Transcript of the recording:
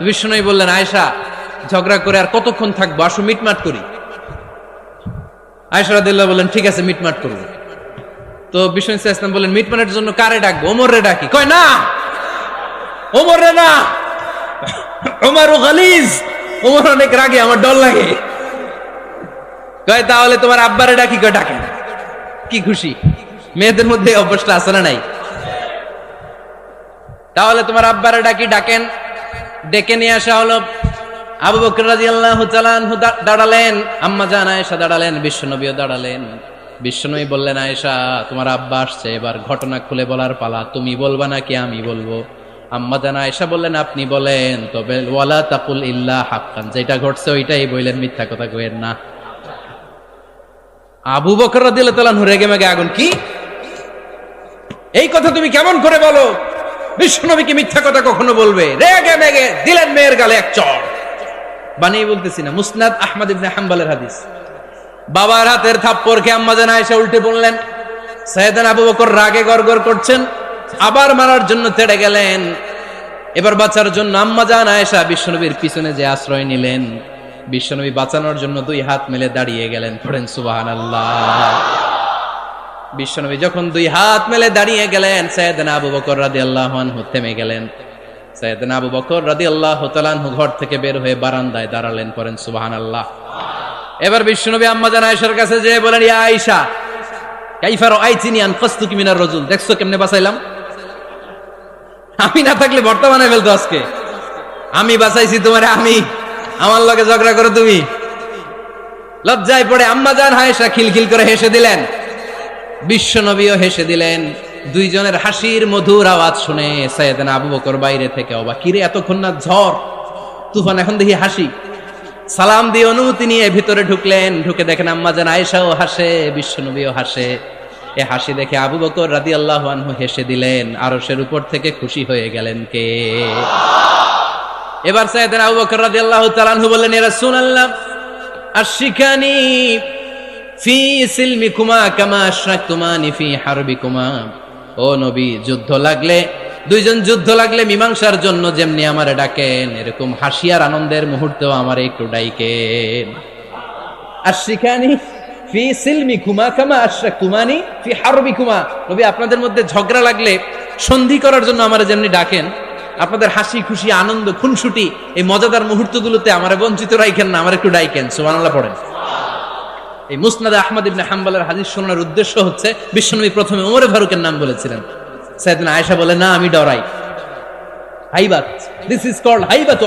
বিষ্ণুনবী বললেন, আয়েশা ঝগড়া করে আর কতক্ষণ থাকবো, আসো মিটমাট করি। আয়েশা রাদিয়াল্লাহু বললেন, ঠিক আছে মিটমাট করবো। তো বিষ্ণু ইসলাম বললেন, মিটমাটের জন্য কারে ডাকবো? ওমর রে ডাকি। কয় না, ওমর রে না, ওমর গালিজ, ওমর অনেক রাগে, আমার ডর লাগে। কয় তাহলে তোমার আব্বারে ডাকি। কয় ডাকেন। কি খুশি, মেয়েদের মধ্যে অভ্যাসটা আছে না নাই? তাহলে তোমার আব্বারে ডাকি, ডাকেন। ডেকে নিয়ে আসা হলো। আবু বকর রাদিয়াল্লাহু তাআলা আনহু দাঁড়ালেন, আম্মা জান আয়েশা দাঁড়ালেন, বিশ্বনবীও দাঁড়ালেন। বিশ্বনবী বললেন, আয়েশা তোমার আব্বা আসছে, এবার ঘটনা খুলে বলার পালা, তুমি বলবা নাকি আমি বলবো? আম্মা জান আয়েশা বললেন, আপনি বলেন, তবে ওয়ালা তাকুল ইল্লা হাক্কান, যেটা ঘটছে ওইটাই বললেন, মিথ্যা কথা কইেন না। আবু বকর রাদিয়াল্লাহু তাআলা রেগে মেগে আগুন, কি এই কথা তুমি কেমন করে বলো? বিশ্বনবীকে মিথ্যা কথা কখনো বলবে? রেগে মেগে দিলেন মেয়ের গালে এক চড়। বানিয়ে বলতেছি না, মুসনাদ আহমদ ইবনে হাম্বলের হাদিস। বাবার হাতের থাপ্পড় খেয়ে আম্মা জান আয়েশা উল্টে পড়লেন। সাইয়েদনা আবু বকর রাগে গড়গড় করছেন, আবার মারার জন্য তেড়ে গেলেন। এবার বাঁচার জন্য আম্মা জান আয়েশা বিশ্বনবীর পিছনে যে আশ্রয় নিলেন, বিশ্বনবী বাঁচানোর জন্য দুই হাত মেলে দাঁড়িয়ে গেলেন। পড়েন সুবহানাল্লাহ। বিশ্বনবী যখন দুই হাত মেলে দাঁড়িয়ে গেলেন, সাইয়েদনা আবু বকর রাদিয়াল্লাহু আনহু থেমে গেলেন। সাইয়েদনা আবু বকর রাদিয়াল্লাহু তাআলা আনহু ঘর থেকে বের হয়ে বারান্দায় দাঁড়ালেন। পড়েন সুবহানাল্লাহ। এবার বিশ্বনবী আম্মা জান আয়েশার কাছে যেয়ে বলেন, ইয়া আয়েশা কাইফা রাআইতিনি আনকাসতুকি মিনার রাজুল, দেখছো কেমনে বাঁচাইলাম? আমি না থাকলে ভর্তা বানাই ফেলতো আজকে। আমি বাঁচাইছি তোমারে, আমি, আমার লগে ঝগড়া করো তুমি। লজ্জায় পড়ে আম্মা জান আয়েশা খিলখিল করে হেসে দিলেন, বিশ্বনবীও হেসে দিলেন। দুইজনের হাসির মধুর আওয়াজ শুনে সাইয়েদনা আবু বকর বাইরে থেকে অবাক, কিরে এতক্ষণ না ঝড় তুফান, এখন দেখি হাসি। সালাম দিয়ে অনুমতি নিয়ে ভিতরে ঢুকলেন। ঢুকে দেখেন আম্মা জান আয়েশাও হাসে, বিশ্বনবীও হাসে। এ হাসি দেখে আবু বকর রাদিয়াল্লাহু আনহু হেসে দিলেন। আরশের উপর থেকে খুশি হয়ে গেলেন কে? এবার সাইয়েদনা আবু বকর রাদিয়াল্লাহু তাআলা আনহু বললেন, ইয়া রাসূলুল্লাহ আশরিকানি ফি সিলমিকুমা কামা আশরাকতুমানি ফি হারবিকুমা। ও নবী, যুদ্ধ লাগলে, দুইজন যুদ্ধ লাগলে মীমাংসার জন্য যেমনি আমারে ডাকেন, এরকম হাসি আর আনন্দের মুহূর্তেও আমারে একটু ডাইকেন। আশরিকানি ফি সিলমিকুমা কামা আশরাকতুমানি ফি হারবিকুমা। নবী, আপনাদের মধ্যে ঝগড়া লাগলে সন্ধি করার জন্য আমারে যেমনি ডাকেন, আপনাদের হাসি খুশি আনন্দ খুনসুটি এই মজাদার মুহূর্তগুলোতে আমারে বঞ্চিত রাখেন না, আমার একটু ডাইকেন। সুবহানাল্লাহ পড়েন। এই মুসনাদ আহমদ ইবনে হাম্বলের হাদিস শোনার উদ্দেশ্য হচ্ছে, বিশ্বনবী প্রথমে ওমর ফারুকের নাম বলেছিলেন। সাইয়েদনা আয়েশা বলে, না আমি ডরাই। হাইবাত, দিস ইজ কল্ড হাইবাত।